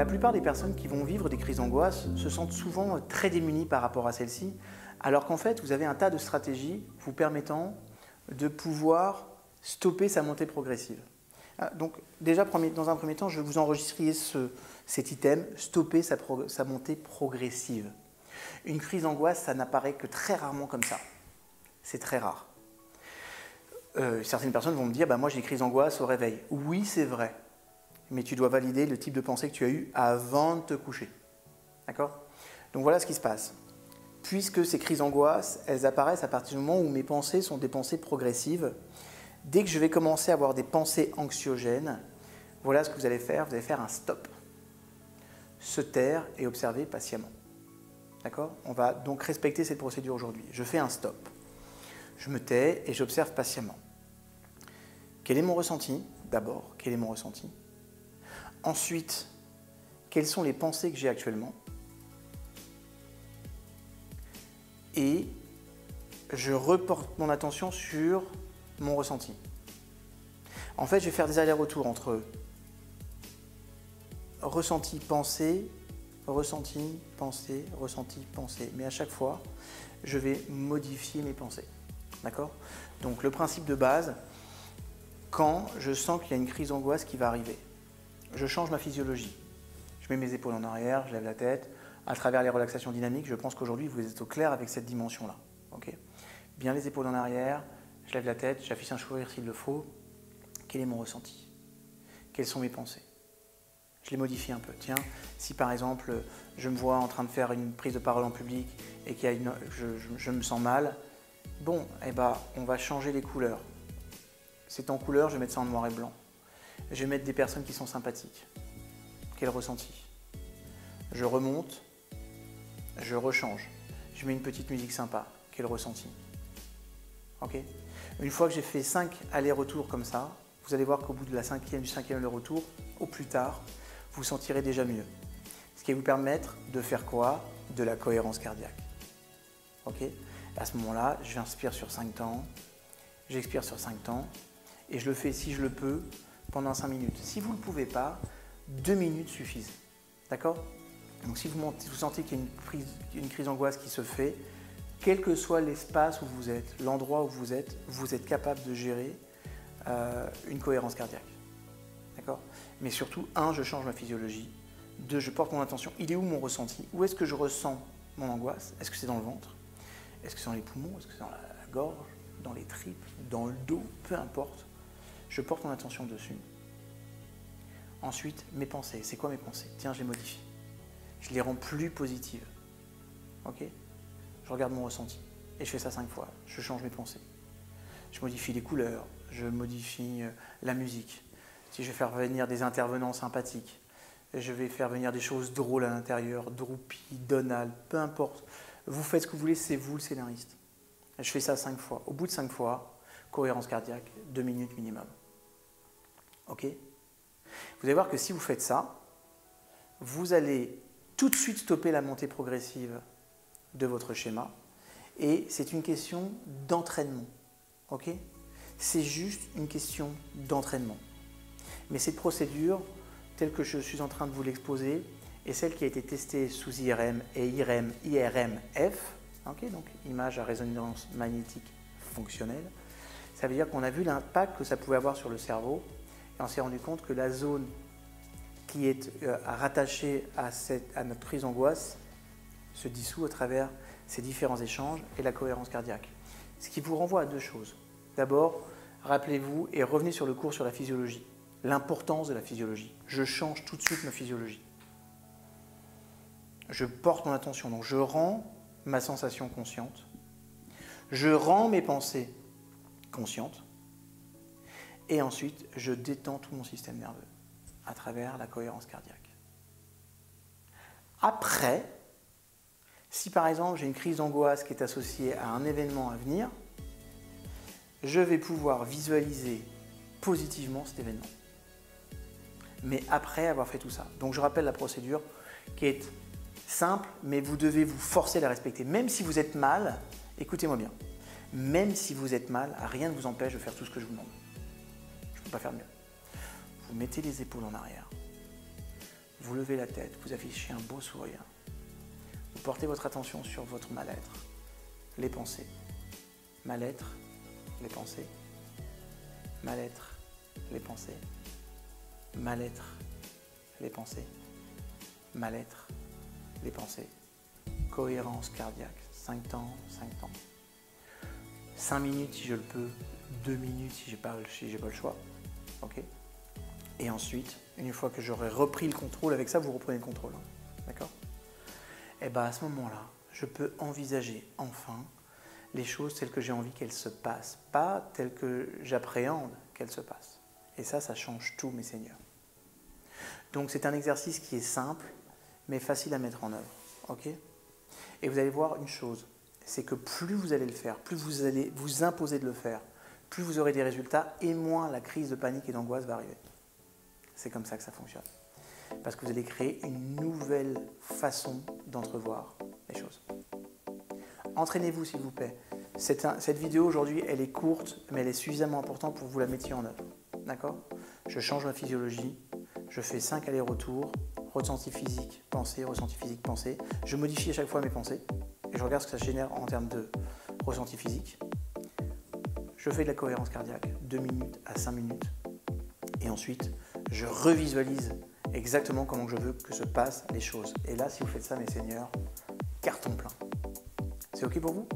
La plupart des personnes qui vont vivre des crises d'angoisse se sentent souvent très démunies par rapport à celles-ci, alors qu'en fait, vous avez un tas de stratégies vous permettant de pouvoir stopper sa montée progressive. Donc déjà, dans un premier temps, je vais vous enregistrer cet item, stopper sa montée progressive. Une crise d'angoisse, ça n'apparaît que très rarement comme ça. C'est très rare. Certaines personnes vont me dire, moi j'ai des crises d'angoisse au réveil. Oui, c'est vrai, mais tu dois valider le type de pensée que tu as eu avant de te coucher. D'accord? Donc voilà ce qui se passe. Puisque ces crises d'angoisse, elles apparaissent à partir du moment où mes pensées sont des pensées progressives, dès que je vais commencer à avoir des pensées anxiogènes, voilà ce que vous allez faire un stop. Se taire et observer patiemment. D'accord? On va donc respecter cette procédure aujourd'hui. Je fais un stop. Je me tais et j'observe patiemment. Quel est mon ressenti? D'abord, quel est mon ressenti? Ensuite, quelles sont les pensées que j'ai actuellement? Et je reporte mon attention sur mon ressenti. En fait, je vais faire des allers-retours entre ressenti, pensée, ressenti, pensée, ressenti, pensée. Mais à chaque fois, je vais modifier mes pensées. D'accord? Donc le principe de base, quand je sens qu'il y a une crise d'angoisse qui va arriver, je change ma physiologie. Je mets mes épaules en arrière, je lève la tête. À travers les relaxations dynamiques, je pense qu'aujourd'hui, vous êtes au clair avec cette dimension-là. Okay? Bien les épaules en arrière, je lève la tête, j'affiche un sourire s'il le faut. Quel est mon ressenti? Quelles sont mes pensées? Je les modifie un peu. Tiens, si par exemple, je me vois en train de faire une prise de parole en public et qu'il y a je me sens mal, bon, on va changer les couleurs. C'est en couleur, je vais mettre ça en noir et blanc. Je vais mettre des personnes qui sont sympathiques. Quel ressenti? Je remonte, je rechange. Je mets une petite musique sympa. Quel ressenti? Ok? Une fois que j'ai fait 5 allers-retours comme ça, vous allez voir qu'au bout de du 5e aller-retour, au plus tard, vous vous sentirez déjà mieux. Ce qui va vous permettre de faire quoi? De la cohérence cardiaque. Ok? À ce moment-là, j'inspire sur 5 temps, j'expire sur 5 temps, et je le fais, si je le peux, pendant 5 minutes. Si vous ne le pouvez pas, 2 minutes suffisent. D'accord? Donc si vous sentez qu'il y a une crise d'angoisse qui se fait, quel que soit l'espace où vous êtes, l'endroit où vous êtes capable de gérer une cohérence cardiaque. D'accord? Mais surtout, 1, je change ma physiologie. 2, je porte mon attention. Il est où mon ressenti? Où est-ce que je ressens mon angoisse? Est-ce que c'est dans le ventre? Est-ce que c'est dans les poumons? Est-ce que c'est dans la gorge? Dans les tripes? Dans le dos? Peu importe. Je porte mon attention dessus. Ensuite, mes pensées. C'est quoi mes pensées? Tiens, je les modifie. Je les rends plus positives. Ok? Je regarde mon ressenti. Et je fais ça 5 fois. Je change mes pensées. Je modifie les couleurs. Je modifie la musique. Si je vais faire venir des intervenants sympathiques, je vais faire venir des choses drôles à l'intérieur, Droopy, Donald, peu importe. Vous faites ce que vous voulez, c'est vous le scénariste. Je fais ça 5 fois. Au bout de 5 fois, cohérence cardiaque, 2 minutes minimum. Ok? Vous allez voir que si vous faites ça, vous allez tout de suite stopper la montée progressive de votre schéma. Et c'est une question d'entraînement. Ok? C'est juste une question d'entraînement. Mais cette procédure, telle que je suis en train de vous l'exposer, est celle qui a été testée sous IRM et IRMF, okay, donc image à résonance magnétique fonctionnelle. Ça veut dire qu'on a vu l'impact que ça pouvait avoir sur le cerveau et on s'est rendu compte que la zone qui est rattachée à notre crise d'angoisse se dissout à travers ces différents échanges et la cohérence cardiaque. Ce qui vous renvoie à 2 choses. D'abord, rappelez-vous et revenez sur le cours sur la physiologie. L'importance de la physiologie. Je change tout de suite ma physiologie. Je porte mon attention, donc je rends ma sensation consciente. Je rends mes pensées conscientes. Et ensuite, je détends tout mon système nerveux à travers la cohérence cardiaque. Après, si par exemple j'ai une crise d'angoisse qui est associée à un événement à venir, je vais pouvoir visualiser positivement cet événement. Mais après avoir fait tout ça. Donc je rappelle la procédure qui est simple, mais vous devez vous forcer à la respecter. Même si vous êtes mal, écoutez-moi bien, même si vous êtes mal, rien ne vous empêche de faire tout ce que je vous demande. Je ne peux pas faire mieux. Vous mettez les épaules en arrière, vous levez la tête, vous affichez un beau sourire. Vous portez votre attention sur votre mal-être, les pensées. Mal-être, les pensées. Mal-être, les pensées. Mal-être, les pensées. Mal-être, les pensées. Cohérence cardiaque, 5 temps, 5 temps. 5 minutes si je le peux, 2 minutes si j'ai pas le choix. Ok. Et ensuite, une fois que j'aurai repris le contrôle, avec ça vous reprenez le contrôle. D'accord. Et bien à ce moment-là, je peux envisager enfin les choses telles que j'ai envie qu'elles se passent, pas telles que j'appréhende qu'elles se passent. Et ça change tout, mes seigneurs. Donc c'est un exercice qui est simple, mais facile à mettre en œuvre. Ok. Et vous allez voir une chose, c'est que plus vous allez le faire, plus vous allez vous imposer de le faire, plus vous aurez des résultats et moins la crise de panique et d'angoisse va arriver. C'est comme ça que ça fonctionne. Parce que vous allez créer une nouvelle façon d'entrevoir les choses. Entraînez-vous s'il vous plaît. Cette vidéo aujourd'hui, elle est courte, mais elle est suffisamment importante pour que vous la mettiez en œuvre. D'accord? Je change ma physiologie, je fais 5 allers-retours, ressenti physique, pensée, ressenti physique, pensée. Je modifie à chaque fois mes pensées et je regarde ce que ça génère en termes de ressenti physique. Je fais de la cohérence cardiaque, 2 minutes à 5 minutes. Et ensuite, je revisualise exactement comment je veux que se passent les choses. Et là, si vous faites ça, mes seigneurs, carton plein. C'est OK pour vous ?